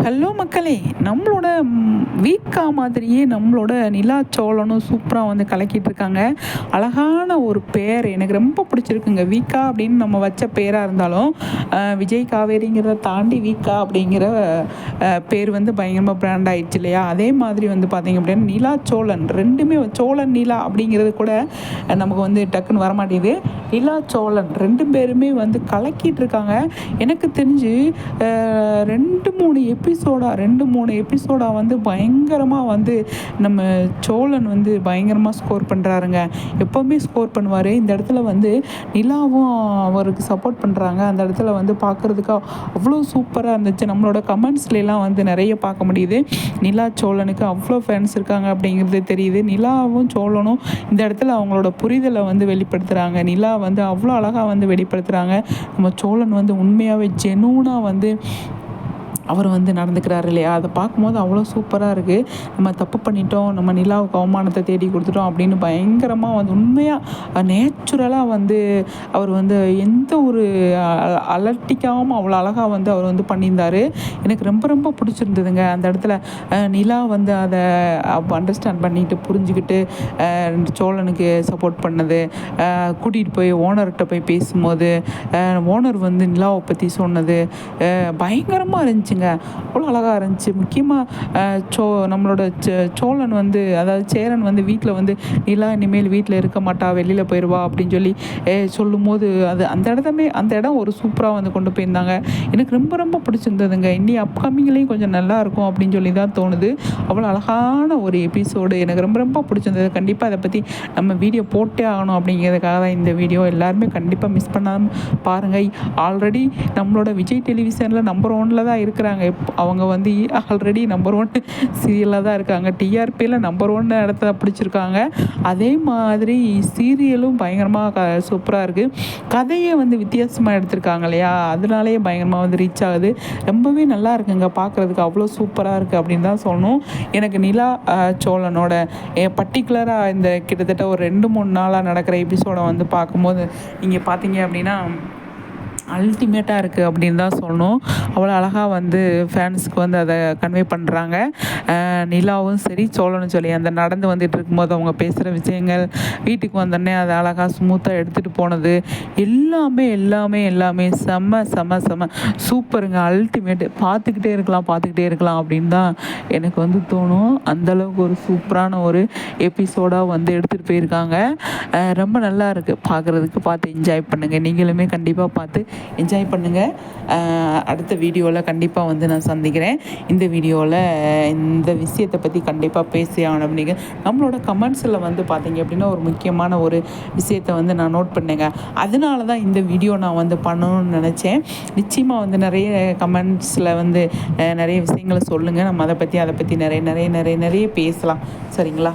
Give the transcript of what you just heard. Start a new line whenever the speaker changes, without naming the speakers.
Hello மக்களே, நம்மளோட வீக்கா மாதிரியே நம்மளோட நிலா சோழனும் சூப்பராக வந்து கலக்கிட்டு இருக்காங்க. அழகான ஒரு பேர் எனக்கு ரொம்ப பிடிச்சிருக்குங்க. வீக்கா அப்படின்னு நம்ம வச்ச பேராக இருந்தாலும் விஜய் காவேரிங்கிறத தாண்டி வீக்கா அப்படிங்கிற பேர் வந்து பயங்கரமாக பிராண்ட் ஆயிடுச்சு இல்லையா? அதே மாதிரி வந்து பார்த்திங்க அப்படின்னா நிலா சோழன் ரெண்டுமே சோழன் நிலா அப்படிங்கிறது கூட நமக்கு வந்து டக்குன்னு வரமாட்டேங்குது. நிலா சோழன் ரெண்டு பேருமே வந்து கலக்கிட்டு இருக்காங்க. எனக்கு தெரிஞ்சு ரெண்டு மூணு எபிசோடாக வந்து பயங்கரமாக வந்து நம்ம சோழன் வந்து பயங்கரமாக ஸ்கோர் பண்ணுறாருங்க. எப்போவுமே ஸ்கோர் பண்ணுவார். இந்த இடத்துல வந்து நிலாவும் அவருக்கு சப்போர்ட் பண்ணுறாங்க. அந்த இடத்துல வந்து பார்க்குறதுக்கு அவ்வளோ சூப்பராக இருந்துச்சு. நம்மளோட கமெண்ட்ஸ்லாம் வந்து நிறைய பார்க்க முடியுது. நிலா சோழனுக்கு அவ்வளோ ஃபேன்ஸ் இருக்காங்க அப்படிங்கிறது தெரியுது. நிலாவும் சோழனும் இந்த இடத்துல அவங்களோட புரிதலை வந்து வெளிப்படுத்துகிறாங்க. நிலா வந்து அவ்வளோ அழகாக வந்து வெளிப்படுத்துகிறாங்க. நம்ம சோழன் வந்து உண்மையாகவே ஜெனூனாக வந்து அவர் வந்து நடந்துக்கிறாரு இல்லையா? அதை பார்க்கும்போது அவ்வளோ சூப்பராக இருக்குது. நம்ம தப்பு பண்ணிட்டோம், நம்ம நிலாவுக்கு அவமானத்தை தேடி கொடுத்துட்டோம் அப்படின்னு பயங்கரமாக வந்து உண்மையாக நேச்சுரலாக வந்து அவர் வந்து எந்த ஒரு அலட்டிக்காமல் அவ்வளோ அழகாக வந்து அவர் வந்து பண்ணியிருந்தார். எனக்கு ரொம்ப ரொம்ப பிடிச்சிருந்ததுங்க. அந்த இடத்துல நிலா வந்து அதை அண்டர்ஸ்டாண்ட் பண்ணிட்டு புரிஞ்சுக்கிட்டு சோழனுக்கு சப்போர்ட் பண்ணது, கூட்டிகிட்டு போய் ஓனர்கிட்ட போய் பேசும்போது ஓனர் வந்து நிலாவை பற்றி சொன்னது பயங்கரமாக இருந்துச்சுங்க. அவ்வளோ அழகாக இருந்துச்சு. முக்கியமாக நம்மளோட சோழன் வந்து, அதாவது சேரன் வந்து வீட்டில் வந்து நிலா இனிமேல் வீட்டில் இருக்க மாட்டா, வெளியில் போயிடுவா அப்படின்னு சொல்லி சொல்லும்போது அந்த இடம் ஒரு சூப்பராக வந்து கொண்டு போயிருந்தாங்க. எனக்கு ரொம்ப ரொம்ப பிடிச்சிருந்ததுங்க. இன்னி அப்கமிங்லேயும் கொஞ்சம் நல்லா இருக்கும் அப்படின்னு சொல்லி தான் தோணுது. அவ்வளோ அழகான ஒரு எபிசோடு எனக்கு ரொம்ப ரொம்ப பிடிச்சிருந்தது. கண்டிப்பாக அதை பற்றி நம்ம வீடியோ போட்டே ஆகணும் அப்படிங்கிறதுக்காக தான் இந்த வீடியோ. எல்லாருமே கண்டிப்பாக மிஸ் பண்ணாமல் பாருங்கள். ஆல்ரெடி நம்மளோட விஜய் டெலிவிஷனில் நம்பர் 1 தான் இருக்கிறாங்க. அவங்க வந்து ஆல்ரெடி நம்பர் 1 சீரியலாக தான் இருக்காங்க. டிஆர்பியில் நம்பர் 1 இடத்த பிடிச்சிருக்காங்க. அதே மாதிரி சீரியலும் பயங்கரமாக சூப்பராக இருக்குது. கதையை வந்து வித்தியாசமாக எடுத்திருக்காங்க இல்லையா? அதனாலேயே பயங்கரமாக வந்து ரீச் ஆகுது. ரொம்பவே நல்லா இருக்குங்க. பார்க்குறதுக்கு அவ்வளோ சூப்பராக இருக்குது அப்படின்னு தான் சொல்லணும். எனக்கு நிலா சோழனோட பர்டிகுலராக இந்த கிட்டத்தட்ட ஒரு 2-3 நாளாக நடக்கிற எபிசோடை வந்து பார்க்கும்போது நீங்கள் பார்த்தீங்க அப்படின்னா அல்டிமேட்டாக இருக்குது அப்படின்னு தான் சொல்லணும். அவ்வளோ அழகாக வந்து ஃபேன்ஸுக்கு வந்து அதை கன்வே பண்ணுறாங்க. நிலாவும் சரி சோழனும் சொல்லி அந்த நடந்து வந்துட்டு இருக்கும்போது அவங்க பேசுகிற விஷயங்கள், வீட்டுக்கு வந்தோடனே அதை அழகாக ஸ்மூத்தாக எடுத்துகிட்டு போனது எல்லாமே செம்ம சூப்பருங்க. அல்டிமேட்டு. பார்த்துக்கிட்டே இருக்கலாம் அப்படின்னு தான் எனக்கு வந்து தோணும். அந்தளவுக்கு ஒரு சூப்பரான ஒரு எபிசோடாக வந்து எடுத்துகிட்டு போயிருக்காங்க. ரொம்ப நல்லா இருக்குது பார்க்குறதுக்கு. பார்த்து என்ஜாய் பண்ணுங்கள். நீங்களுமே கண்டிப்பாக பார்த்து என்ஜாய் பண்ணுங்கள். அடுத்த வீடியோவில் கண்டிப்பாக வந்து நான் சந்திக்கிறேன். இந்த வீடியோவில் இந்த விஷயத்தை பற்றி கண்டிப்பாக பேசி ஆகணும் அப்படிங்க. நம்மளோட கமெண்ட்ஸில் வந்து பார்த்தீங்க அப்படின்னா ஒரு முக்கியமான ஒரு விஷயத்தை வந்து நான் நோட் பண்ணேங்க. அதனால தான் இந்த வீடியோ நான் வந்து பண்ணணும்னு நினச்சேன். நிச்சயமாக வந்து நிறைய கமெண்ட்ஸில் வந்து நிறைய விஷயங்களை சொல்லுங்கள். நம்ம அதை பற்றி நிறைய பேசலாம். சரிங்களா?